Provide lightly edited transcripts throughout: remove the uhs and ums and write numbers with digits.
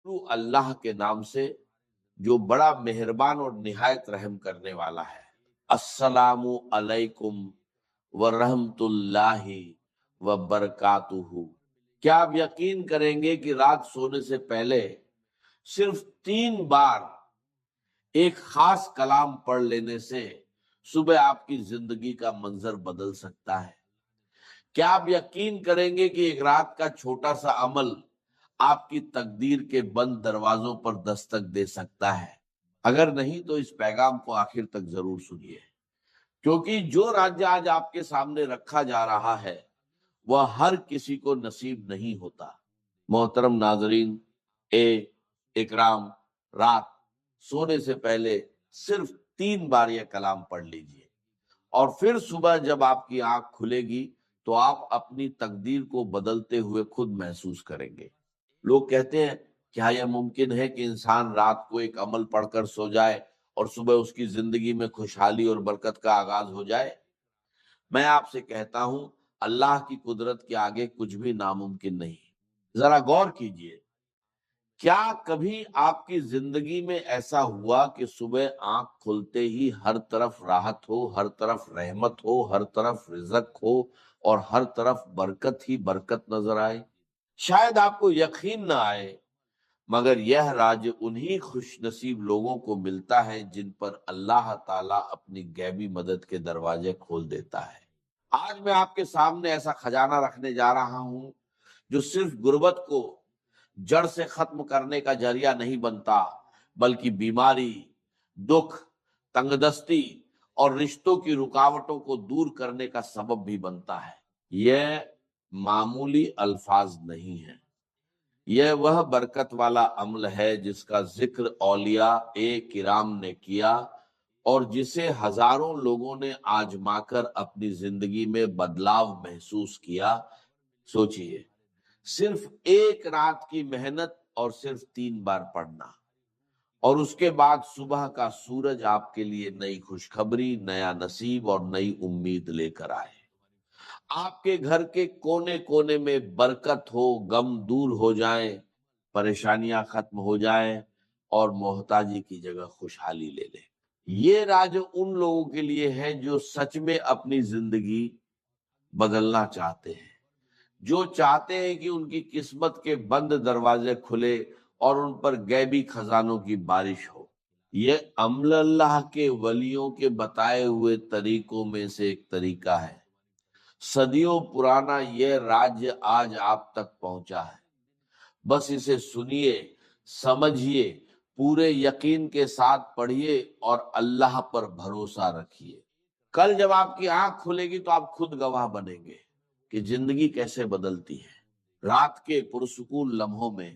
شروع اللہ کے نام سے جو بڑا مہربان اور نہایت رحم کرنے والا ہے۔ السلام علیکم ورحمۃ اللہ وبرکاتہ۔ کیا آپ یقین کریں گے کہ رات سونے سے پہلے صرف 3 بار ایک خاص کلام پڑھ لینے سے صبح آپ کی زندگی کا منظر بدل سکتا ہے؟ کیا آپ یقین کریں گے کہ ایک رات کا چھوٹا سا عمل آپ کی تقدیر کے بند دروازوں پر دستک دے سکتا ہے؟ اگر نہیں تو اس پیغام کو آخر تک ضرور سنیے، کیونکہ جو راج آج آپ کے سامنے رکھا جا رہا ہے وہ ہر کسی کو نصیب نہیں ہوتا۔ محترم ناظرین اکرام، رات سونے سے پہلے صرف 3 بار یہ کلام پڑھ لیجئے، اور پھر صبح جب آپ کی آنکھ کھلے گی تو آپ اپنی تقدیر کو بدلتے ہوئے خود محسوس کریں گے۔ لوگ کہتے ہیں کیا یہ ممکن ہے کہ انسان رات کو ایک عمل پڑھ کر سو جائے اور صبح اس کی زندگی میں خوشحالی اور برکت کا آغاز ہو جائے؟ میں آپ سے کہتا ہوں اللہ کی قدرت کے آگے کچھ بھی ناممکن نہیں۔ ذرا غور کیجئے، کیا کبھی آپ کی زندگی میں ایسا ہوا کہ صبح آنکھ کھلتے ہی ہر طرف راحت ہو، ہر طرف رحمت ہو، ہر طرف رزق ہو اور ہر طرف برکت ہی برکت نظر آئے؟ شاید آپ کو یقین نہ آئے، مگر یہ راج انہی خوش نصیب لوگوں کو ملتا ہے جن پر اللہ تعالیٰ اپنی غیبی مدد کے دروازے کھول دیتا ہے۔ آج میں آپ کے سامنے ایسا خزانہ رکھنے جا رہا ہوں جو صرف غربت کو جڑ سے ختم کرنے کا ذریعہ نہیں بنتا، بلکہ بیماری، دکھ، تنگ دستی اور رشتوں کی رکاوٹوں کو دور کرنے کا سبب بھی بنتا ہے۔ یہ معمولی الفاظ نہیں ہیں، یہ وہ برکت والا عمل ہے جس کا ذکر اولیاء کرام نے کیا اور جسے ہزاروں لوگوں نے آزما کر اپنی زندگی میں بدلاؤ محسوس کیا۔ سوچئے، صرف ایک رات کی محنت اور صرف 3 بار پڑھنا، اور اس کے بعد صبح کا سورج آپ کے لیے نئی خوشخبری، نیا نصیب اور نئی امید لے کر آئے۔ آپ کے گھر کے کونے کونے میں برکت ہو، غم دور ہو جائیں، پریشانیاں ختم ہو جائیں اور محتاجی کی جگہ خوشحالی لے لیں۔ یہ راج ان لوگوں کے لیے ہے جو سچ میں اپنی زندگی بدلنا چاہتے ہیں، جو چاہتے ہیں کہ ان کی قسمت کے بند دروازے کھلے اور ان پر غیبی خزانوں کی بارش ہو۔ یہ عمل اللہ کے ولیوں کے بتائے ہوئے طریقوں میں سے ایک طریقہ ہے۔ صدیوں پرانا یہ راج آج آپ تک پہنچا ہے۔ بس اسے سنیے، سمجھیے، پورے یقین کے ساتھ پڑھیے اور اللہ پر بھروسہ رکھیے۔ کل جب آپ کی آنکھ کھلے گی تو آپ خود گواہ بنیں گے کہ زندگی کیسے بدلتی ہے۔ رات کے پرسکون لمحوں میں،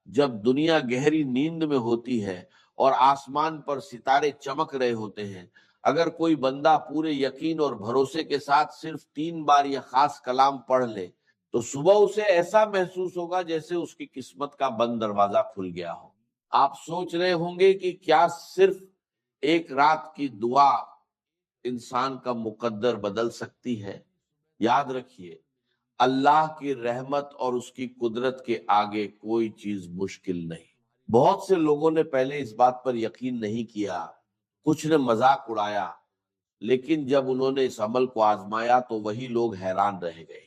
جب دنیا گہری نیند میں ہوتی ہے اور آسمان پر ستارے چمک رہے ہوتے ہیں، اگر کوئی بندہ پورے یقین اور بھروسے کے ساتھ صرف 3 بار یہ خاص کلام پڑھ لے تو صبح اسے ایسا محسوس ہوگا جیسے اس کی قسمت کا بند دروازہ کھل گیا ہو۔ آپ سوچ رہے ہوں گے کہ کیا صرف ایک رات کی دعا انسان کا مقدر بدل سکتی ہے؟ یاد رکھیے، اللہ کی رحمت اور اس کی قدرت کے آگے کوئی چیز مشکل نہیں۔ بہت سے لوگوں نے پہلے اس بات پر یقین نہیں کیا، کچھ نے مذاق اڑایا، لیکن جب انہوں نے اس عمل کو آزمایا تو وہی لوگ حیران رہ گئے۔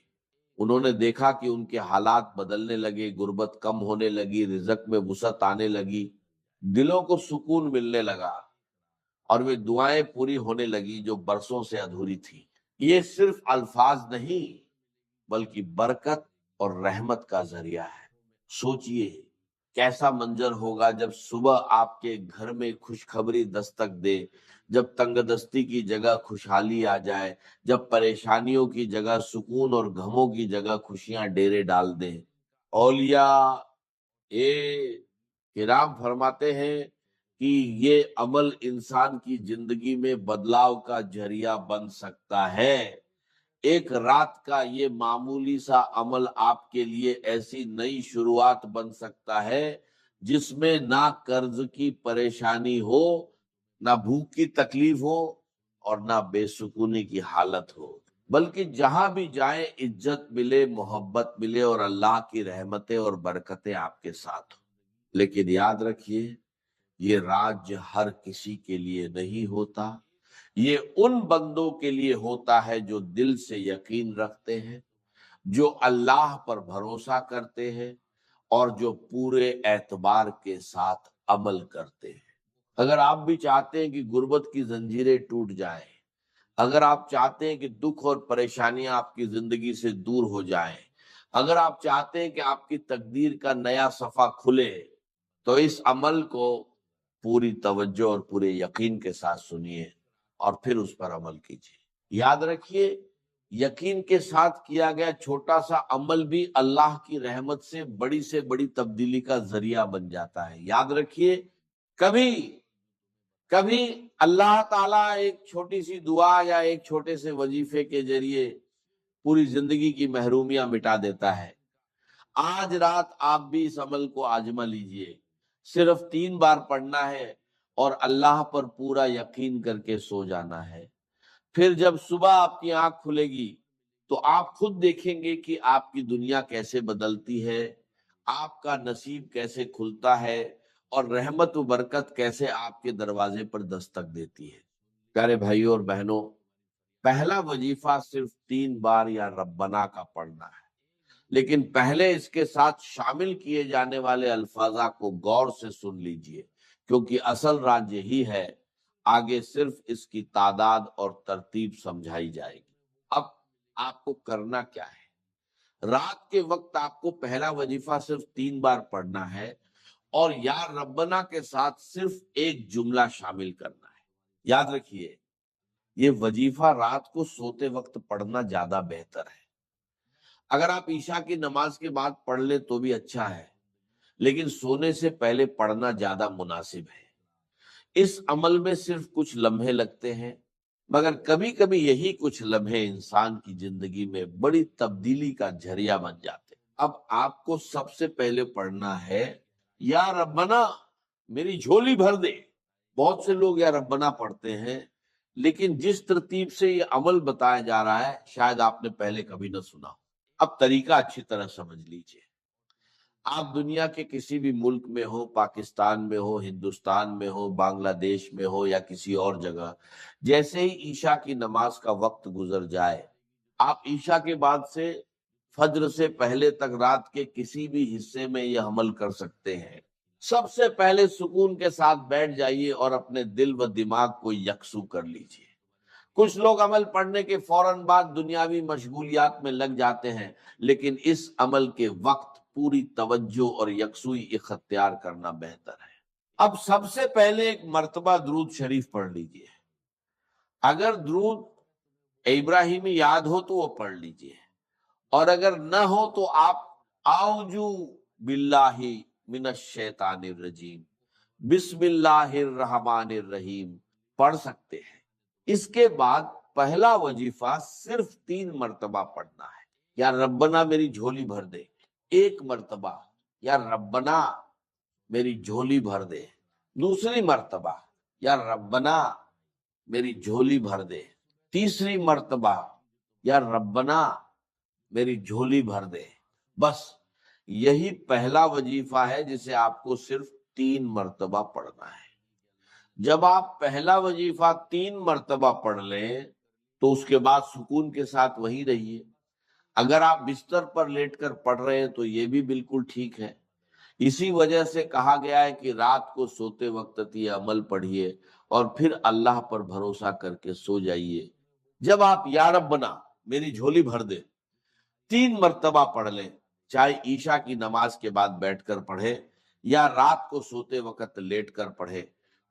انہوں نے دیکھا کہ ان کے حالات بدلنے لگے، غربت کم ہونے لگی، رزق میں وسعت آنے لگی، دلوں کو سکون ملنے لگا، اور وہ دعائیں پوری ہونے لگی جو برسوں سے ادھوری تھی۔ یہ صرف الفاظ نہیں بلکہ برکت اور رحمت کا ذریعہ ہے۔ سوچئے کیسا منظر ہوگا جب صبح آپ کے گھر میں خوشخبری دستک دے، جب تنگ دستی کی جگہ خوشحالی آ جائے، جب پریشانیوں کی جگہ سکون اور غموں کی جگہ خوشیاں ڈیرے ڈال دیں۔ اولیاء کرام فرماتے ہیں کہ یہ عمل انسان کی زندگی میں بدلاؤ کا ذریعہ بن سکتا ہے۔ ایک رات کا یہ معمولی سا عمل آپ کے لیے ایسی نئی شروعات بن سکتا ہے جس میں نہ قرض کی پریشانی ہو، نہ بھوک کی تکلیف ہو اور نہ بے سکونی کی حالت ہو، بلکہ جہاں بھی جائیں عزت ملے، محبت ملے اور اللہ کی رحمتیں اور برکتیں آپ کے ساتھ ہوں۔ لیکن یاد رکھیے یہ راج ہر کسی کے لیے نہیں ہوتا، یہ ان بندوں کے لیے ہوتا ہے جو دل سے یقین رکھتے ہیں، جو اللہ پر بھروسہ کرتے ہیں اور جو پورے اعتبار کے ساتھ عمل کرتے ہیں۔ اگر آپ بھی چاہتے ہیں کہ غربت کی زنجیریں ٹوٹ جائیں، اگر آپ چاہتے ہیں کہ دکھ اور پریشانیاں آپ کی زندگی سے دور ہو جائیں، اگر آپ چاہتے ہیں کہ آپ کی تقدیر کا نیا صفحہ کھلے، تو اس عمل کو پوری توجہ اور پورے یقین کے ساتھ سنیے اور پھر اس پر عمل کیجیے۔ یاد رکھیے یقین کے ساتھ کیا گیا چھوٹا سا عمل بھی اللہ کی رحمت سے بڑی تبدیلی کا ذریعہ بن جاتا ہے۔ یاد رکھیے کبھی کبھی اللہ تعالیٰ ایک چھوٹی سی دعا یا ایک چھوٹے سے وظیفے کے ذریعے پوری زندگی کی محرومیاں مٹا دیتا ہے۔ آج رات آپ بھی اس عمل کو آزما لیجئے، صرف 3 بار پڑھنا ہے اور اللہ پر پورا یقین کر کے سو جانا ہے۔ پھر جب صبح آپ کی آنکھ کھلے گی تو آپ خود دیکھیں گے کہ آپ کی دنیا کیسے بدلتی ہے، آپ کا نصیب کیسے کھلتا ہے اور رحمت و برکت کیسے آپ کے دروازے پر دستک دیتی ہے۔ پیارے بھائیوں اور بہنوں، پہلا وظیفہ صرف 3 بار یا ربنا کا پڑھنا ہے، لیکن پہلے اس کے ساتھ شامل کیے جانے والے الفاظ کو غور سے سن لیجئے، کیونکہ اصل راز یہی ہے، آگے صرف اس کی تعداد اور ترتیب سمجھائی جائے گی۔ اب آپ کو کرنا کیا ہے؟ رات کے وقت آپ کو پہلا وظیفہ صرف 3 بار پڑھنا ہے اور یا ربنا کے ساتھ صرف ایک جملہ شامل کرنا ہے۔ یاد رکھیے یہ وظیفہ رات کو سوتے وقت پڑھنا زیادہ بہتر ہے۔ اگر آپ عشاء کی نماز کے بعد پڑھ لیں تو بھی اچھا ہے، لیکن سونے سے پہلے پڑھنا زیادہ مناسب ہے۔ اس عمل میں صرف کچھ لمحے لگتے ہیں، مگر کبھی کبھی یہی کچھ لمحے انسان کی زندگی میں بڑی تبدیلی کا ذریعہ بن جاتے ہیں۔ اب آپ کو سب سے پہلے پڑھنا ہے یا ربنا میری جھولی بھر دے۔ بہت سے لوگ یا ربنا پڑھتے ہیں، لیکن جس ترتیب سے یہ عمل بتایا جا رہا ہے شاید آپ نے پہلے کبھی نہ سنا ہو۔ اب طریقہ اچھی طرح سمجھ لیجئے۔ آپ دنیا کے کسی بھی ملک میں ہو، پاکستان میں ہو، ہندوستان میں ہو، بنگلہ دیش میں ہو یا کسی اور جگہ، جیسے ہی عشاء کی نماز کا وقت گزر جائے، آپ عشاء کے بعد سے فجر سے پہلے تک رات کے کسی بھی حصے میں یہ عمل کر سکتے ہیں۔ سب سے پہلے سکون کے ساتھ بیٹھ جائیے اور اپنے دل و دماغ کو یکسو کر لیجئے۔ کچھ لوگ عمل پڑھنے کے فوراً بعد دنیاوی مشغولیات میں لگ جاتے ہیں، لیکن اس عمل کے وقت پوری توجہ اور یکسوئی اختیار کرنا بہتر ہے۔ اب سب سے پہلے ایک مرتبہ درود شریف پڑھ لیجئے۔ اگر درود ابراہیمی یاد ہو تو وہ پڑھ لیجئے، اور اگر نہ ہو تو آپ اعوذ باللہ من الشیطان الرجیم، بسم اللہ الرحمن الرحیم پڑھ سکتے ہیں۔ اس کے بعد پہلا وظیفہ صرف 3 مرتبہ پڑھنا ہے۔ یا ربنا میری جھولی بھر دے، ایک مرتبہ، یا ربنا میری جھولی بھر دے، دوسری مرتبہ، یا ربنا میری جھولی بھر دے، تیسری مرتبہ، یا ربنا میری جھولی بھر دے۔ بس یہی پہلا وظیفہ ہے جسے آپ کو صرف 3 مرتبہ پڑھنا ہے۔ جب آپ پہلا وظیفہ 3 مرتبہ پڑھ لیں تو اس کے بعد سکون کے ساتھ وہیں رہیے۔ اگر آپ بستر پر لیٹ کر پڑھ رہے ہیں تو یہ بھی بالکل ٹھیک ہے۔ اسی وجہ سے کہا گیا ہے کہ رات کو سوتے وقت یہ عمل پڑھیے اور پھر اللہ پر بھروسہ کر کے سو جائیے۔ جب آپ یا ربنا میری جھولی بھر دے 3 مرتبہ پڑھ لیں، چاہے عشاء کی نماز کے بعد بیٹھ کر پڑھے یا رات کو سوتے وقت لیٹ کر پڑھے،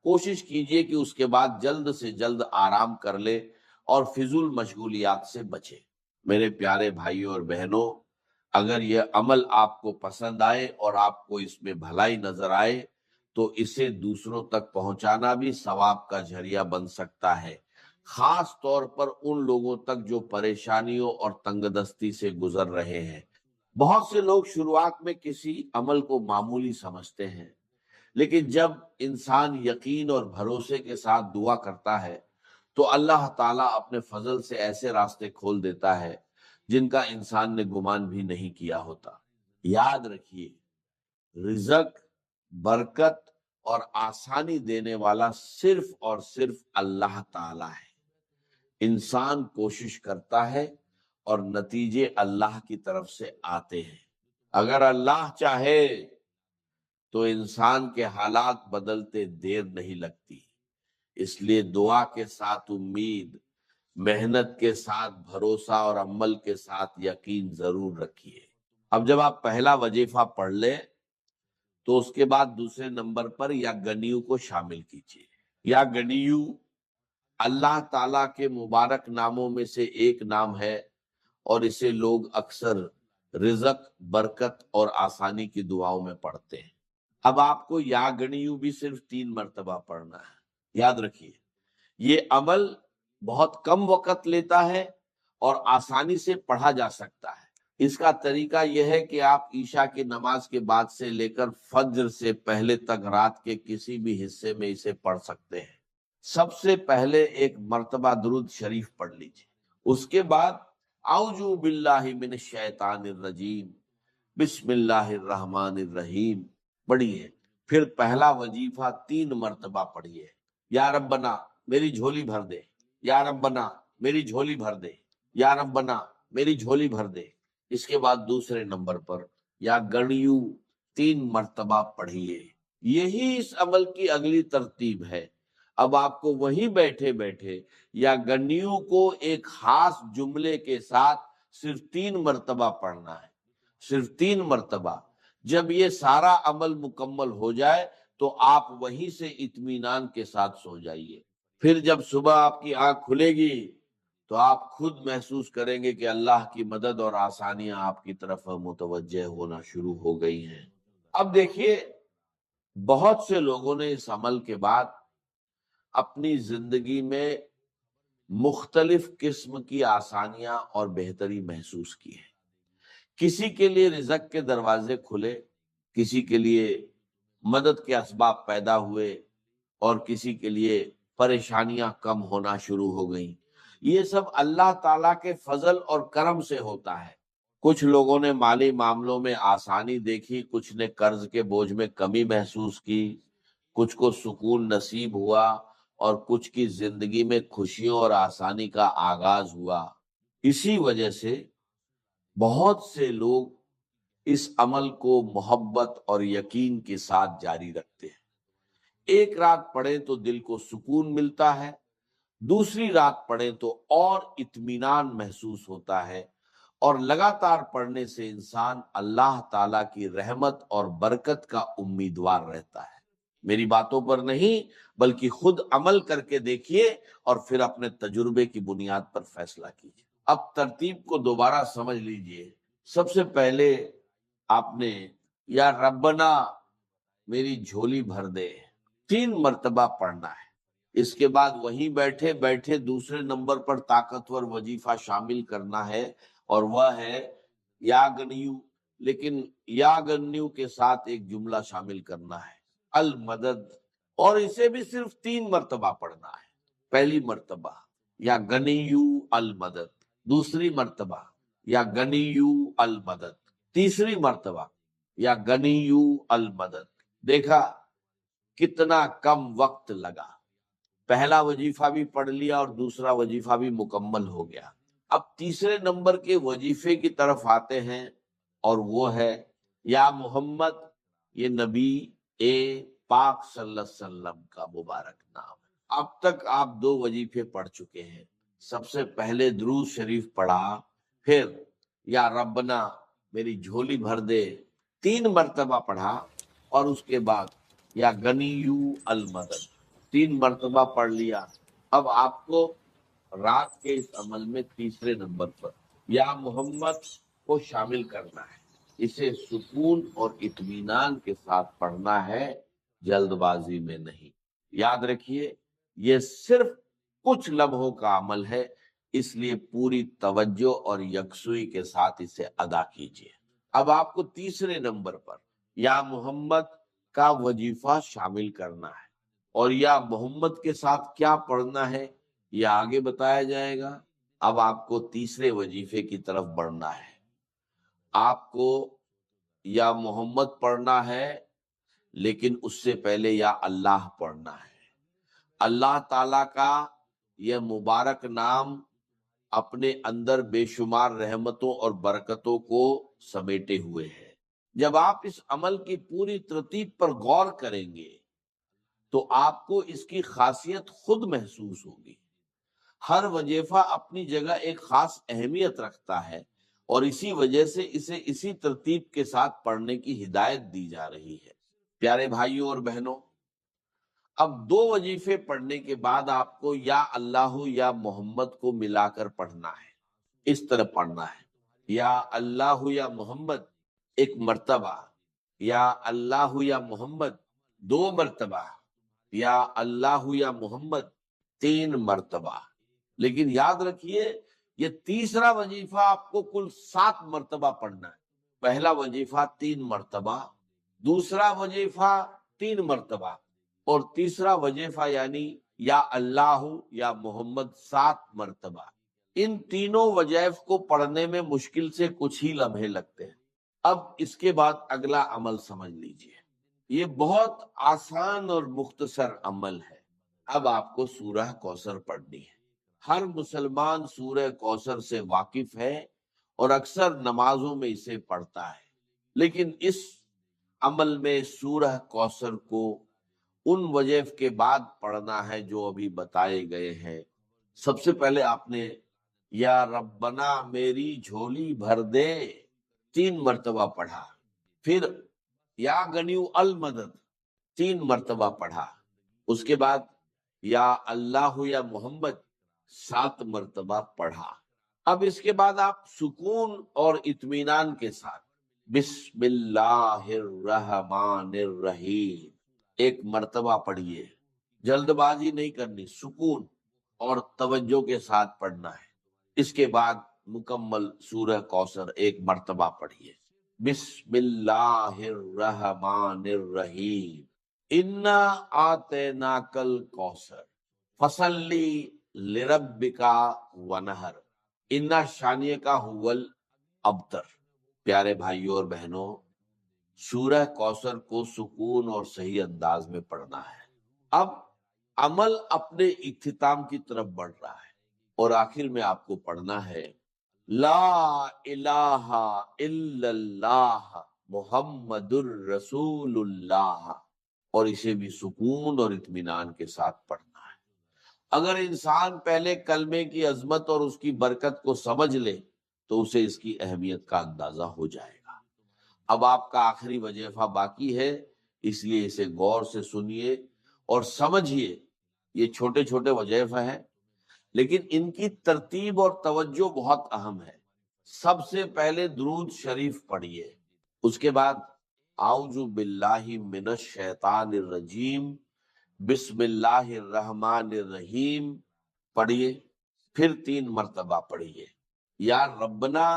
کوشش کیجئے کہ اس کے بعد جلد سے جلد آرام کر لے اور فضول مشغولیات سے بچے۔ میرے پیارے بھائیوں اور بہنوں، اگر یہ عمل آپ کو پسند آئے اور آپ کو اس میں بھلائی نظر آئے تو اسے دوسروں تک پہنچانا بھی ثواب کا ذریعہ بن سکتا ہے، خاص طور پر ان لوگوں تک جو پریشانیوں اور تنگ دستی سے گزر رہے ہیں۔ بہت سے لوگ شروعات میں کسی عمل کو معمولی سمجھتے ہیں، لیکن جب انسان یقین اور بھروسے کے ساتھ دعا کرتا ہے تو اللہ تعالیٰ اپنے فضل سے ایسے راستے کھول دیتا ہے جن کا انسان نے گمان بھی نہیں کیا ہوتا۔ یاد رکھیے رزق برکت اور آسانی دینے والا صرف اور صرف اللہ تعالی ہے۔ انسان کوشش کرتا ہے اور نتیجے اللہ کی طرف سے آتے ہیں۔ اگر اللہ چاہے تو انسان کے حالات بدلتے دیر نہیں لگتی۔ اس لیے دعا کے ساتھ امید، محنت کے ساتھ بھروسہ اور عمل کے ساتھ یقین ضرور رکھیے۔ اب جب آپ پہلا وظیفہ پڑھ لیں تو اس کے بعد دوسرے نمبر پر یا گنیو کو شامل کیجیے۔ یا گنیو اللہ تعالیٰ کے مبارک ناموں میں سے ایک نام ہے، اور اسے لوگ اکثر رزق، برکت اور آسانی کی دعاؤں میں پڑھتے ہیں۔ اب آپ کو یا گنیو بھی صرف 3 مرتبہ پڑھنا ہے۔ یاد رکھیے، یہ عمل بہت کم وقت لیتا ہے اور آسانی سے پڑھا جا سکتا ہے۔ اس کا طریقہ یہ ہے کہ آپ عشاء کی نماز کے بعد سے لے کر فجر سے پہلے تک رات کے کسی بھی حصے میں اسے پڑھ سکتے ہیں۔ سب سے پہلے ایک مرتبہ درود شریف پڑھ لیجیے، اس کے بعد اعوذ باللہ من الشیطان الرجیم بسم اللہ الرحمن الرحیم پڑھیے۔ پھر پہلا وظیفہ 3 مرتبہ پڑھیے، یا ربنا میری جھولی بھر دے، یا ربنا میری جھولی بھر دے، یا ربنا میری جھولی بھر دے۔ اس کے بعد دوسرے نمبر پر یا گنیو 3 مرتبہ پڑھیے۔ یہی اس عمل کی اگلی ترتیب ہے۔ اب آپ کو وہیں بیٹھے بیٹھے یا گنیو کو ایک خاص جملے کے ساتھ صرف 3 مرتبہ پڑھنا ہے، صرف 3 مرتبہ۔ جب یہ سارا عمل مکمل ہو جائے تو آپ وہیں سے اطمینان کے ساتھ سو جائیے۔ پھر جب صبح آپ کی آنکھ کھلے گی تو آپ خود محسوس کریں گے کہ اللہ کی مدد اور آسانیاں آپ کی طرف متوجہ ہونا شروع ہو گئی ہیں۔ اب دیکھیے، بہت سے لوگوں نے اس عمل کے بعد اپنی زندگی میں مختلف قسم کی آسانیاں اور بہتری محسوس کی ہے۔ کسی کے لیے رزق کے دروازے کھلے، کسی کے لیے مدد کے اسباب پیدا ہوئے، اور کسی کے لیے پریشانیاں کم ہونا شروع ہو گئیں۔ یہ سب اللہ تعالیٰ کے فضل اور کرم سے ہوتا ہے۔ کچھ لوگوں نے مالی معاملوں میں آسانی دیکھی، کچھ نے قرض کے بوجھ میں کمی محسوس کی، کچھ کو سکون نصیب ہوا، اور کچھ کی زندگی میں خوشیوں اور آسانی کا آغاز ہوا۔ اسی وجہ سے بہت سے لوگ اس عمل کو محبت اور یقین کے ساتھ جاری رکھتے ہیں۔ ایک رات پڑھیں تو دل کو سکون ملتا ہے، دوسری رات پڑھیں تو اور اطمینان محسوس ہوتا ہے، اور لگاتار پڑھنے سے انسان اللہ تعالیٰ کی رحمت اور برکت کا امیدوار رہتا ہے۔ میری باتوں پر نہیں بلکہ خود عمل کر کے دیکھیے اور پھر اپنے تجربے کی بنیاد پر فیصلہ کیجیے۔ اب ترتیب کو دوبارہ سمجھ لیجیے۔ سب سے پہلے آپ نے یا ربنا میری جھولی بھر دے 3 مرتبہ پڑھنا ہے۔ اس کے بعد وہیں بیٹھے بیٹھے دوسرے نمبر پر طاقتور وظیفہ شامل کرنا ہے، اور وہ ہے یا گنیو، لیکن یا گنیو کے ساتھ ایک جملہ شامل کرنا ہے، المدد، اور اسے بھی صرف 3 مرتبہ پڑھنا ہے۔ پہلی مرتبہ یا گنیو المدد، دوسری مرتبہ یا گنیو المدد، تیسری مرتبہ یا گنیو المدد۔ دیکھا کتنا کم وقت لگا، پہلا وظیفہ بھی پڑھ لیا اور دوسرا وظیفہ بھی مکمل ہو گیا۔ اب تیسرے نمبر کے وظیفے کی طرف آتے ہیں، اور وہ ہے یا محمد۔ یہ نبی پاک صلی اللہ علیہ وسلم کا مبارک نام ہے۔ اب تک آپ 2 وظیفے پڑھ چکے ہیں۔ سب سے پہلے درود شریف پڑھا، پھر یا ربنا میری جھولی بھر دے 3 مرتبہ پڑھا، اور اس کے بعد یا گنیو المدد 3 مرتبہ پڑھ لیا۔ اب آپ کو رات کے اس عمل میں تیسرے نمبر پر یا محمد کو شامل کرنا ہے۔ اسے سکون اور اطمینان کے ساتھ پڑھنا ہے، جلد بازی میں نہیں۔ یاد رکھیے، یہ صرف کچھ لمحوں کا عمل ہے، اس لیے پوری توجہ اور یکسوئی کے ساتھ اسے ادا کیجیے۔ اب آپ کو تیسرے نمبر پر یا محمد کا وظیفہ شامل کرنا ہے، اور یا محمد کے ساتھ کیا پڑھنا ہے یہ آگے بتایا جائے گا۔ اب آپ کو تیسرے وظیفے کی طرف بڑھنا ہے۔ آپ کو یا محمد پڑھنا ہے، لیکن اس سے پہلے یا اللہ پڑھنا ہے۔ اللہ تعالیٰ کا یہ مبارک نام اپنے اندر بے شمار رحمتوں اور برکتوں کو سمیٹے ہوئے ہے۔ جب آپ اس عمل کی پوری ترتیب پر غور کریں گے تو آپ کو اس کی خاصیت خود محسوس ہوگی۔ ہر وظیفہ اپنی جگہ ایک خاص اہمیت رکھتا ہے اور اسی وجہ سے اسے اسی ترتیب کے ساتھ پڑھنے کی ہدایت دی جا رہی ہے۔ پیارے بھائیوں اور بہنوں، اب 2 وظیفے پڑھنے کے بعد آپ کو یا اللہ یا محمد کو ملا کر پڑھنا ہے۔ اس طرح پڑھنا ہے، یا اللہ یا محمد 1 مرتبہ، یا اللہ یا محمد 2 مرتبہ، یا اللہ یا محمد 3 مرتبہ۔ لیکن یاد رکھیے یہ تیسرا وظیفہ آپ کو کل 7 مرتبہ پڑھنا ہے۔ پہلا وظیفہ 3 مرتبہ، دوسرا وظیفہ 3 مرتبہ، اور تیسرا وظیفہ یعنی یا اللہ یا محمد 7 مرتبہ۔ ان تینوں وظائف کو پڑھنے میں مشکل سے کچھ ہی لمحے لگتے ہیں۔ اب اس کے بعد اگلا عمل سمجھ لیجئے، یہ بہت آسان اور مختصر عمل ہے۔ اب آپ کو سورہ کوثر پڑھنی ہے۔ ہر مسلمان سورہ کوثر سے واقف ہے اور اکثر نمازوں میں اسے پڑھتا ہے، لیکن اس عمل میں سورہ کوثر کو ان وظائف کے بعد پڑھنا ہے جو ابھی بتائے گئے ہیں۔ سب سے پہلے آپ نے یا ربنا میری جھولی بھر دے 3 مرتبہ پڑھا، پھر یا غنیو المدد 3 مرتبہ پڑھا، اس کے بعد یا اللہ یا محمد 7 مرتبہ پڑھا۔ اب اس کے بعد آپ سکون اور اطمینان کے ساتھ بسم اللہ الرحمن الرحیم 1 مرتبہ پڑھیے۔ جلد بازی نہیں کرنی، سکون اور توجہ کے ساتھ پڑھنا ہے۔ اس کے بعد مکمل سورہ کوثر 1 مرتبہ پڑھیے۔ بسم اللہ الرحمن الرحیم انا آتیناک الکوثر فصلی لربک ونہر انا شانیہ کا حول ابتر۔ پیارے بھائیوں اور بہنوں، سورہ کوثر کو سکون اور صحیح انداز میں پڑھنا ہے۔ اب عمل اپنے اختتام کی طرف بڑھ رہا ہے اور آخر میں آپ کو پڑھنا ہے لا الہ الا اللہ محمد الرسول اللہ، اور اسے بھی سکون اور اطمینان کے ساتھ پڑھنا ہے۔ اگر انسان پہلے کلمے کی عظمت اور اس کی برکت کو سمجھ لے تو اسے اس کی اہمیت کا اندازہ ہو جائے گا۔ اب آپ کا آخری وظیفہ باقی ہے، اس لیے اسے غور سے سنیے اور سمجھیے۔ یہ چھوٹے چھوٹے وظیفے ہیں لیکن ان کی ترتیب اور توجہ بہت اہم ہے۔ سب سے پہلے درود شریف پڑھیے، اس کے بعد اعوذ باللہ من الشیطان الرجیم بسم اللہ الرحمن الرحیم پڑھیے، پھر 3 مرتبہ پڑھیے۔ یا ربنا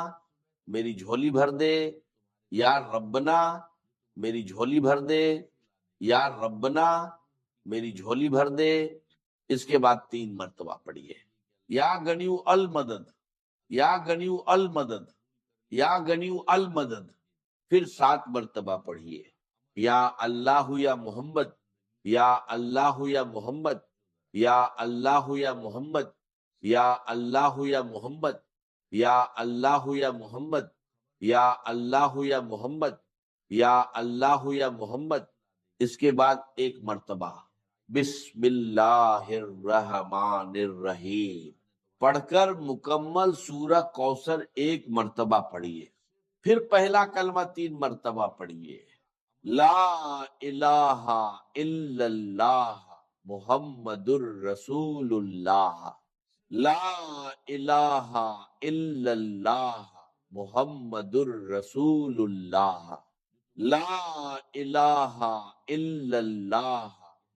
میری جھولی بھر دے، یا ربنا میری جھولی بھر دے، یا ربنا میری جھولی بھر دے۔ اس کے بعد 3 مرتبہ پڑھیے۔ یا غنیو المدد، یا غنیو المدد، یا غنیو المدد، پھر 7 مرتبہ پڑھیے۔ یا اللہ یا محمد، یا اللہ یا محمد، یا اللہ یا محمد، یا اللہ یا محمد، یا اللہ یا محمد، یا اللہ یا محمد، یا اللہ یا محمد۔ اس کے بعد 1 مرتبہ بسم اللہ الرحمن الرحیم پڑھ کر مکمل سورہ کوثر 1 مرتبہ پڑھیے، پھر پہلا کلمہ 3 مرتبہ پڑھیے۔ لا الہ الا اللہ محمد الرسول اللہ، لا الہ الا اللہ محمد الرسول اللہ، لا الہ الا اللہ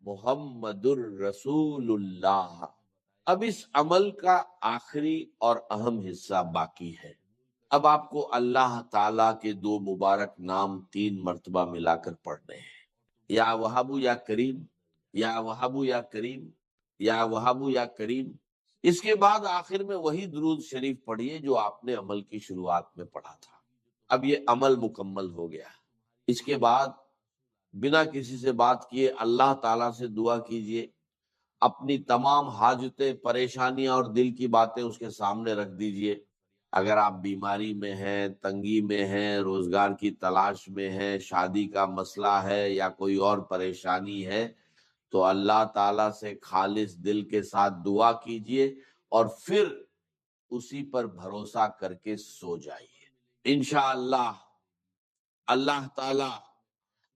محمد الرسول اللہ۔ اب اس عمل کا آخری اور اہم حصہ باقی ہے۔ اب آپ کو اللہ تعالیٰ کے 2 مبارک نام 3 مرتبہ ملا کر پڑھنے ہیں، یا وہاب یا کریم، یا وہاب یا کریم، یا وہاب یا کریم۔ اس کے بعد آخر میں وہی درود شریف پڑھیے جو آپ نے عمل کی شروعات میں پڑھا تھا۔ اب یہ عمل مکمل ہو گیا۔ اس کے بعد بنا کسی سے بات کیے اللہ تعالیٰ سے دعا کیجئے، اپنی تمام حاجتیں، پریشانیاں اور دل کی باتیں اس کے سامنے رکھ دیجئے۔ اگر آپ بیماری میں ہیں، تنگی میں ہیں، روزگار کی تلاش میں ہیں، شادی کا مسئلہ ہے یا کوئی اور پریشانی ہے، تو اللہ تعالیٰ سے خالص دل کے ساتھ دعا کیجئے اور پھر اسی پر بھروسہ کر کے سو جائیے۔ انشاءاللہ اللہ تعالیٰ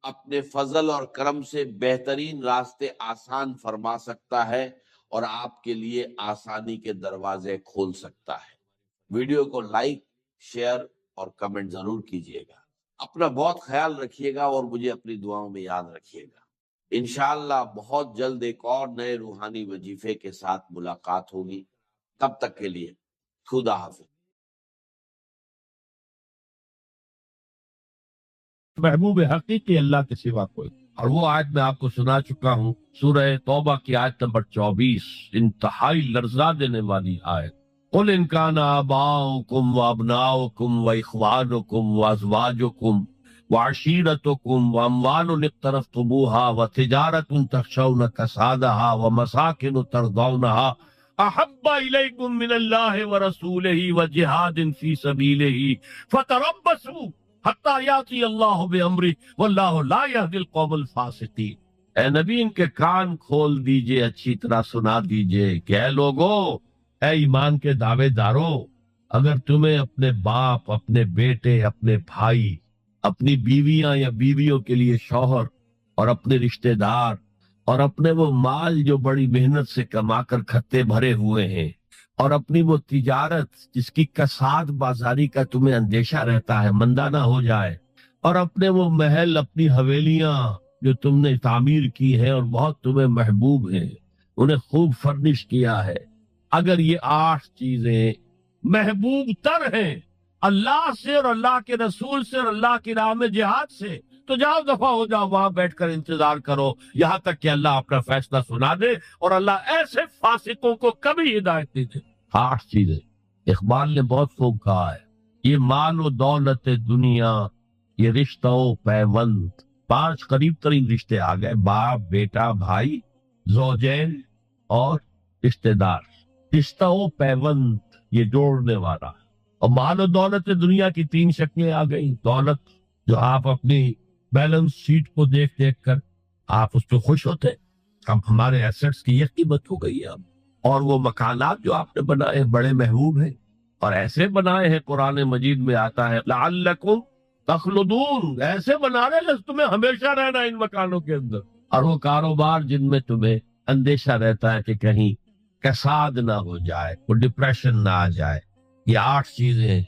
اپنے فضل اور کرم سے بہترین راستے آسان فرما سکتا ہے اور آپ کے لیے آسانی کے دروازے کھول سکتا ہے۔ ویڈیو کو لائک، شیئر اور کمنٹ ضرور کیجیے گا۔ اپنا بہت خیال رکھیے گا اور مجھے اپنی دعاؤں میں یاد رکھیے گا۔ انشاءاللہ بہت جلد ایک اور نئے روحانی وظیفے کے ساتھ ملاقات ہوگی۔ تب تک کے لیے خدا حافظ۔ محبوب حقیقی اللہ کے سوا کوئی، اور وہ آیت میں آپ کو سنا چکا ہوں، سورہ توبہ کی آیت نمبر 24، انتہائی لرزا دینے والی آیت۔ قل ان کان آباؤکم وابناؤکم واخوانکم وازواجکم وعشیرتکم واموال اقترفتموها وتجارت تخشون کسادها ومساکن ترضونها احب الیکم من اللہ ورسولہ وجہاد فی سبیلہ فتربصوا حتی یاتی اللہ بامرہ واللہ لا یہدی القوم الفاسقین۔ اے نبی ان کے کان کھول دیجئے، اچھی طرح سنا دیجئے کہ اے لوگو، اے ایمان کے دعوے دارو، اگر تمہیں اپنے باپ، اپنے بیٹے، اپنے بھائی، اپنی بیویاں یا بیویوں کے لیے شوہر اور اپنے رشتہ دار اور اپنے وہ مال جو بڑی محنت سے کما کر کھتے بھرے ہوئے ہیں اور اپنی وہ تجارت جس کی کساد بازاری کا تمہیں اندیشہ رہتا ہے مندہ نہ ہو جائے، اور اپنے وہ محل، اپنی حویلیاں جو تم نے تعمیر کی ہے اور بہت تمہیں محبوب ہیں، انہیں خوب فرنش کیا ہے، اگر یہ 8 چیزیں محبوب تر ہیں اللہ سے اور اللہ کے رسول سے اور اللہ کی راہ میں جہاد سے، تو جاؤ دفعہ ہو جاؤ، وہاں بیٹھ کر انتظار کرو یہاں تک کہ اللہ اپنا فیصلہ سنا دے، اور اللہ ایسے فاسقوں کو کبھی ہدایت نہیں دے۔ 8 چیزیں اقبال نے بہت خوب کہا ہے، یہ مال و دولت دنیا، یہ رشتہ و پیوند، 5 قریب ترین رشتے آ گئے، باپ، بیٹا، بھائی، زوجین اور رشتہ دار، رشتہ و پیوند یہ جوڑنے والا۔ اور مال و دولت دنیا کی 3 شکلیں آ گئی۔ دولت جو آپ اپنی بیلنس شیٹ کو دیکھ دیکھ کر آپ اس پہ خوش ہوتے، اب ہمارے ایسٹس کی یہ قیمت ہو گئی ہے اب، اور وہ مکانات جو آپ نے بنائے بڑے محبوب ہیں، اور ایسے بنائے ہیں، قرآن مجید میں آتا ہے لعلکم تخلدون، ایسے بنا رہے ہیں تمہیں ہمیشہ رہنا ان مکانوں کے اندر، اور وہ کاروبار جن میں تمہیں اندیشہ رہتا ہے کہ کہیں کساد نہ ہو جائے، کوئی ڈپریشن نہ آ جائے۔ یہ 8 چیزیں،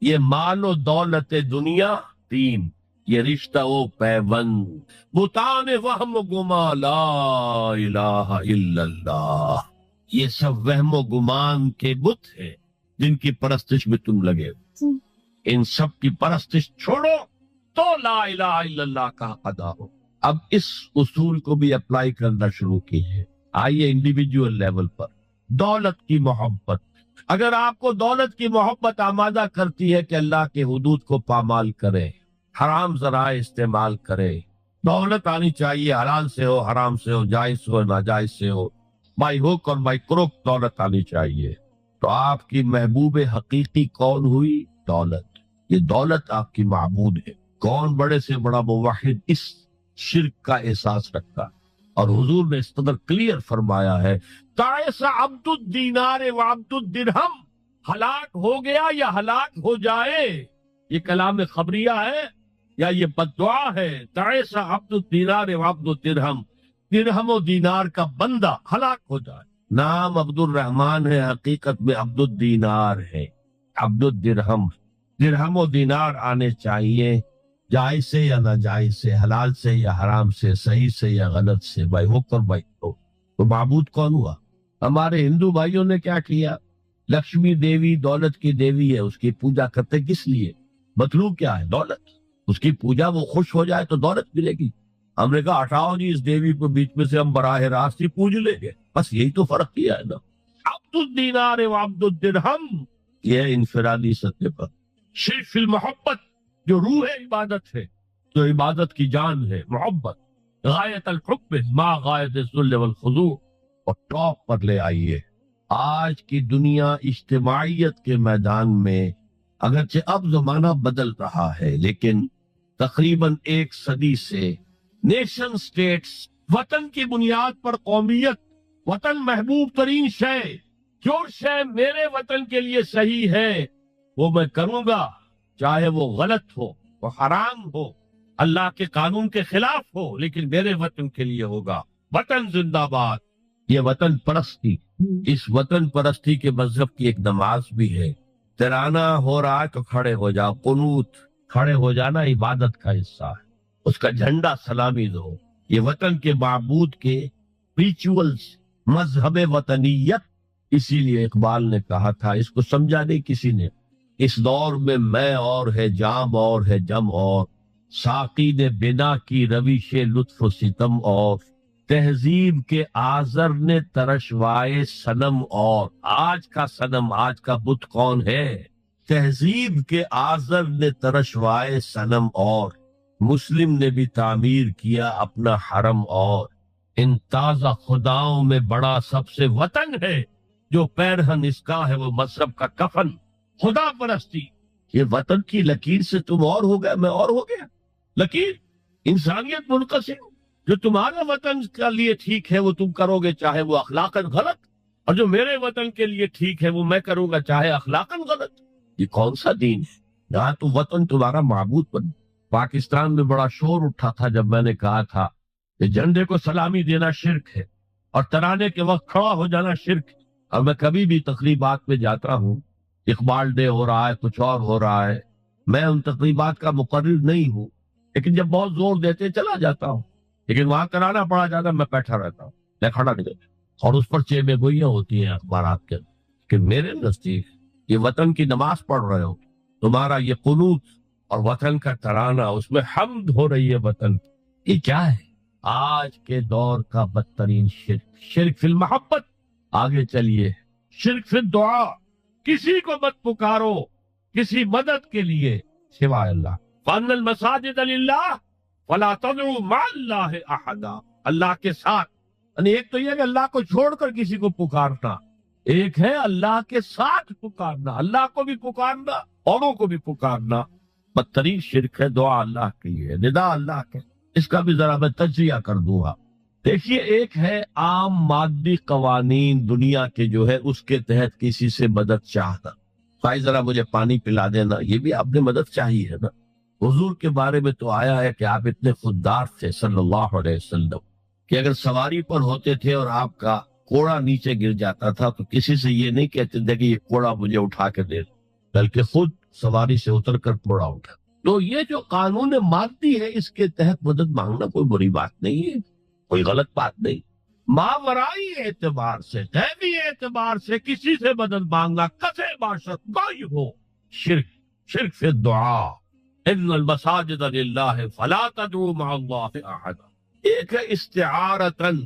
یہ مال و دولت دنیا 3، یہ رشتہ و پیوند، بتان وہم و گمان لا الہ الا اللہ، یہ سب وہم و گمان کے بت ہیں جن کی پرستش میں تم لگے ہو، ان سب کی پرستش چھوڑو تو لا الہ الا اللہ کا ادا ہو۔ اب اس اصول کو بھی اپلائی کرنا شروع کیجیے۔ آئیے انڈیویجول لیول پر، دولت کی محبت، اگر آپ کو دولت کی محبت آمادہ کرتی ہے کہ اللہ کے حدود کو پامال کریں، حرام ذرائع استعمال کریں، دولت آنی چاہیے، حلال سے ہو، حرام سے ہو، جائز ہو، ناجائز سے ہو، بائی ہوک اور بائی کروک دولت آنی چاہیے، تو آپ کی محبوب حقیقی کون ہوئی؟ دولت۔ یہ دولت آپ کی معبود ہے۔ کون بڑے سے بڑا موحد اس شرک کا احساس رکھتا، اور حضور نے اس قدر کلیئر فرمایا ہے، تعس عبد الدینار وعبد الدرہم، ہلاک ہو گیا یا ہلاک ہو جائے، یہ کلام خبریہ ہے یا یہ بددعا ہے؟ تعس عبد الدینار وعبد الدرہم، درہم و دینار کا بندہ ہلاک ہو جائے۔ نام عبد الرحمن ہے، حقیقت میں عبد الدینار ہے، عبد الدرہم۔ درہم و دینار آنے چاہیے، جائز سے یا ناجائز سے، حلال سے یا حرام سے، صحیح سے یا غلط سے، بھائی ہوک اور بھائی کروک۔ تو معبود کون ہوا؟ ہمارے ہندو بھائیوں نے کیا کیا؟ لکشمی دیوی دولت کی دیوی ہے، اس کی پوجا کرتے کس لیے؟ مطلوب کیا ہے؟ دولت۔ اس کی پوجا، وہ خوش ہو جائے تو دولت ملے گی۔ ہم نے کہا ہٹاؤ جی اس دیوی کو بیچ میں سے، ہم براہ راست ہی پوج لیں گے، بس یہی تو فرق کیا ہے نا۔ عبد الدینار و عبد الدرہم، یہ انفرادی سطح پر۔ شرک فی المحبت جو روح عبادت ہے، جو عبادت کی جان ہے، محبت، غایت الحب ما غایت الذل والخضوع، اور ٹاپ پر لے آئیے۔ آج کی دنیا اجتماعیت کے میدان میں اگرچہ اب زمانہ بدل رہا ہے، لیکن تقریباً 1 صدی سے نیشن سٹیٹس، وطن کی بنیاد پر قومیت، وطن محبوب ترین شے، جو شے میرے وطن کے لیے صحیح ہے وہ میں کروں گا، چاہے وہ غلط ہو، وہ حرام ہو، اللہ کے قانون کے خلاف ہو، لیکن میرے وطن کے لیے ہوگا۔ وطن زندہ باد، یہ وطن پرستی، اس وطن پرستی کے مذہب کی ایک نماز بھی ہے۔ ترانہ ہو رہا ہے تو کھڑے ہو جاؤ، قنوت، کھڑے ہو جانا عبادت کا حصہ ہے، اس کا جھنڈا سلامی دو۔ یہ وطن کے معبود کے ریچولز، مذہب وطنیت، اسی لیے اقبال نے کہا تھا، اس کو سمجھا نہیں کسی نے، اس دور میں میں اور ہے جام اور ہے جم اور، ساقی نے بنا کی روش لطف و ستم اور، تہذیب کے آزر نے ترشوائے صنم اور۔ آج کا صنم، آج کا بت کون ہے؟ تہذیب کے آزر نے ترشوائے صنم اور، مسلم نے بھی تعمیر کیا اپنا حرم اور۔ ان تازہ خداؤں میں بڑا سب سے وطن ہے، جو پیرہن اس کا ہے وہ مذہب کا کفن۔ خدا پرستی، یہ وطن کی لکیر سے تم اور ہو گئے، میں اور ہو گیا۔ لکیر انسانیت منقسم، جو تمہارا وطن کے لیے ٹھیک ہے وہ تم کرو گے چاہے وہ اخلاقاً غلط، اور جو میرے وطن کے لیے ٹھیک ہے وہ میں کروں گا چاہے اخلاقاً غلط۔ یہ کون سا دین ہے؟ یہاں تو وطن تمہارا معبود بن۔ پاکستان میں بڑا شور اٹھا تھا جب میں نے کہا تھا کہ جھنڈے کو سلامی دینا شرک ہے اور ترانے کے وقت کھڑا ہو جانا شرک ہے۔ اور میں کبھی بھی تقریبات میں جاتا ہوں، اقبال ڈے ہو رہا ہے، کچھ اور ہو رہا ہے، میں ان تقریبات کا مقرر نہیں ہوں، لیکن جب بہت زور دیتے چلا جاتا ہوں، لیکن وہاں کرانا پڑا جاتا میں بیٹھا رہتا ہوں، میں کھڑا نہیں رہتا، اور اس پر چیبے گوئیاں ہوتی ہیں اخبارات کے۔ کہ میرے نزدیک یہ وطن کی نماز پڑھ رہے ہو، تمہارا یہ قنوت اور وطن کا ترانہ، اس میں حمد ہو رہی ہے وطن، یہ کیا ہے؟ آج کے دور کا بدترین شرک، شرک فی المحبت۔ آگے چلیے، شرک فی الدعاء، کسی کو مت پکارو کسی مدد کے لیے سوائے اللہ۔ فَأَنَّ الْمَسَاجِدَ لِلَّهِ فَلَا تَدْعُوا مَعَ اللَّهِ أَحَدًا، اللہ کے ساتھ، یعنی ایک تو یہ کہ اللہ کو چھوڑ کر کسی کو پکارنا، ایک ہے اللہ کے ساتھ پکارنا، اللہ کو بھی پکارنا، اوروں کو بھی پکارنا۔ بدترین شرک ہے دعا اللہ کے لیے، ندا اللہ کے۔ اس کا بھی ذرا میں تجزیہ کر دوں گا۔ دیکھیے، ایک ہے عام مادی قوانین دنیا کے جو ہے اس کے تحت کسی سے مدد چاہنا، بھائی ذرا مجھے پانی پلا دینا، یہ بھی آپ نے مدد چاہی ہے نا۔ حضور کے بارے میں تو آیا ہے کہ آپ اتنے خوددار تھے صلی اللہ علیہ وسلم کہ اگر سواری پر ہوتے تھے اور آپ کا کوڑا نیچے گر جاتا تھا تو کسی سے یہ نہیں کہتے تھے کہ یہ کوڑا مجھے اٹھا کے دے، بلکہ خود سواری سے اتر کر کوڑا اٹھا۔ تو یہ جو قانون مادی ہے اس کے تحت مدد مانگنا کوئی بری بات نہیں ہے، کوئی غلط بات نہیں۔ ماورائی اعتبار سے، غیبی اعتبار سے کسی سے مدد مانگنا کسے باشد کوئی ہو، شرک، شرک فی الدعاء۔ ان المساجد للہ فلا تدعوا مع اللہ احدا۔ ایک ہے استعارتن،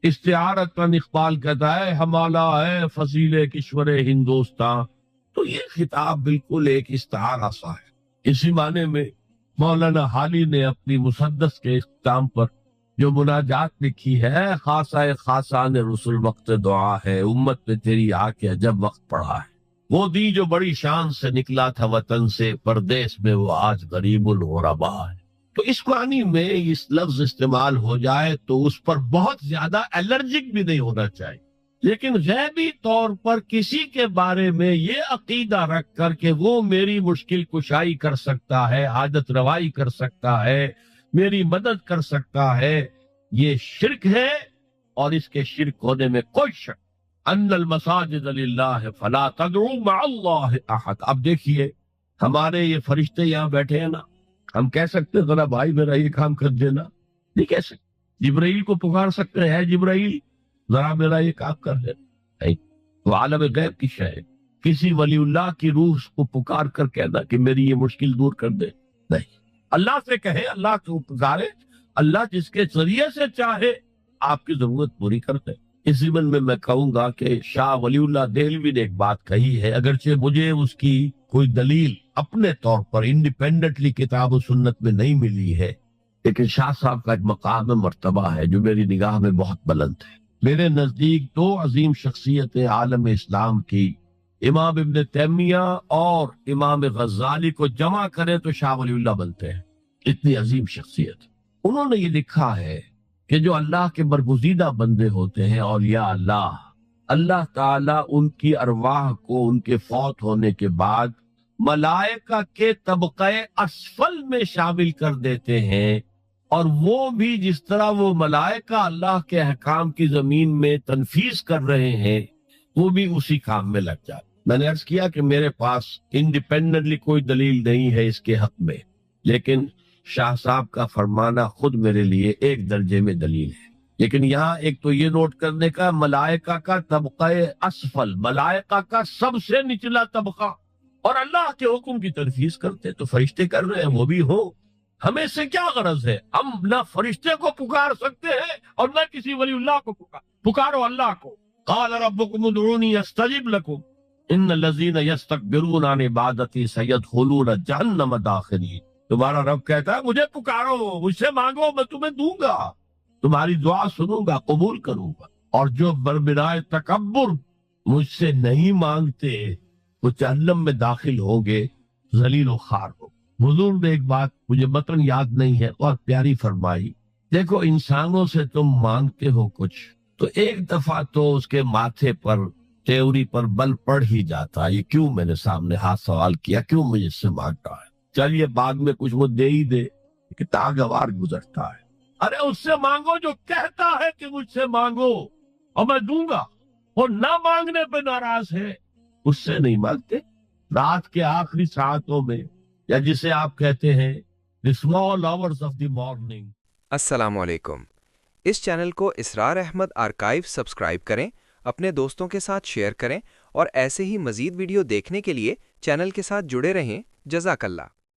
استعارتن اقبال کہتا ہے ہمالا ہے فضیل کشور ہندوستان، تو یہ خطاب بالکل ایک استعارہ سا ہے۔ اسی معنی میں مولانا حالی نے اپنی مسدس کے اختتام پر جو مناجات لکھی ہے، خاصہ خاصان رسول وقت دعا ہے، امت میں تیری آ کے عجب وقت پڑا ہے، وہ دی جو بڑی شان سے نکلا تھا وطن سے، پردیس میں وہ آج غریب الغربا ہے۔ تو اس معنی میں اس لفظ استعمال ہو جائے تو اس پر بہت زیادہ الرجک بھی نہیں ہونا چاہیے، لیکن غیبی طور پر کسی کے بارے میں یہ عقیدہ رکھ کر کہ وہ میری مشکل کشائی کر سکتا ہے، حاجت روائی کر سکتا ہے، میری مدد کر سکتا ہے، یہ شرک ہے، اور اس کے شرک ہونے میں کوئی شک۔ ان المساجد للہ فلا تدعوا مع اللہ احد۔ اب دیکھیے، ہمارے یہ فرشتے یہاں بیٹھے ہیں نا، ہم کہہ سکتے ہیں ذرا بھائی میرا یہ کام کر دینا؟ نہیں کہہ سکتے۔ جبرائیل کو پکار سکتے ہیں، جبرائیل ذرا میرا یہ کام کر دینا؟ نہیں، وہ عالم غیب کی شے ہے۔ کسی ولی اللہ کی روح کو پکار کر کہنا کہ میری یہ مشکل دور کر دے، نہیں۔ اللہ سے کہے، اللہ کو پکارے، اللہ جس کے ذریعے سے چاہے آپ کی ضرورت پوری کر دے۔ اس ضمن میں میں کہوں گا کہ شاہ ولی اللہ دہلوی نے ایک بات کہی ہے، اگرچہ مجھے اس کی کوئی دلیل اپنے طور پر انڈیپینڈنٹلی کتاب و سنت میں نہیں ملی ہے، لیکن شاہ صاحب کا ایک مقام مرتبہ ہے جو میری نگاہ میں بہت بلند ہے۔ میرے نزدیک دو عظیم شخصیتیں عالم اسلام کی، امام ابن تیمیہ اور امام غزالی کو جمع کریں تو شاہ ولی اللہ بنتے ہیں، اتنی عظیم شخصیت۔ انہوں نے یہ لکھا ہے کہ جو اللہ کے برگزیدہ بندے ہوتے ہیں، اولیاء اللہ، اللہ تعالیٰ ان کی ارواح کو ان کے فوت ہونے کے بعد ملائکہ کے طبقہ اسفل میں شامل کر دیتے ہیں، اور وہ بھی جس طرح وہ ملائکہ اللہ کے احکام کی زمین میں تنفیذ کر رہے ہیں، وہ بھی اسی کام میں لگ جاتے۔ میں نے عرض کیا کہ میرے پاس انڈیپینڈنٹلی کوئی دلیل نہیں ہے اس کے حق میں، لیکن شاہ صاحب کا فرمانا خود میرے لیے ایک درجے میں دلیل ہے۔ لیکن یہاں ایک تو یہ نوٹ کرنے کا، ملائکہ کا طبقہ اسفل، ملائکہ کا سب سے نچلا طبقہ، اور اللہ کے حکم کی تنفیذ کرتے تو فرشتے کر رہے ہیں، وہ بھی ہو، ہمیں سے کیا غرض ہے؟ ہم نہ فرشتے کو پکار سکتے ہیں اور نہ کسی ولی اللہ کو پکارو اللہ کو۔ قال ربکم ادعونی استجب لکم ان الذین یستکبرون عن عبادتی سیدخلون جہنم داخرین۔ تمہارا رب کہتا ہے مجھے پکارو، مجھ سے مانگو، میں تمہیں دوں گا، تمہاری دعا سنوں گا، قبول کروں گا، اور جو بربنائے تکبر مجھ سے نہیں مانگتے وہ جہنم میں داخل ہوں گے، ذلیل و خوار ہو۔ حضور نے ایک بات مجھے متن یاد نہیں ہے اور پیاری فرمائی، دیکھو انسانوں سے تم مانگتے ہو کچھ تو ایک دفعہ تو اس کے ماتھے پر تیوری پر بل پڑ ہی جاتا ہے، یہ کیوں میں نے سامنے ہاتھ سوال کیا، کیوں مجھے اس سے مانگتا ہے، چلیے بعد میں کچھ وہ دے ہی دے، کہ ناگوار گزرتا ہے۔ ارے اس سے مانگو جو کہتا ہے کہ مجھ سے مانگو اور میں دوں گا، اور نہ مانگنے پہ ناراض ہے، اس سے نہیں مانگتے۔ رات کے آخری ساعتوں میں، یا جسے آپ کہتے ہیں the small hours of the morning۔ السلام علیکم۔ اس چینل کو اسرار احمد آرکائیو سبسکرائب کریں، اپنے دوستوں کے ساتھ شیئر کریں، اور ایسے ہی مزید ویڈیو دیکھنے کے لیے چینل کے ساتھ جڑے رہیں۔ جزاک اللہ۔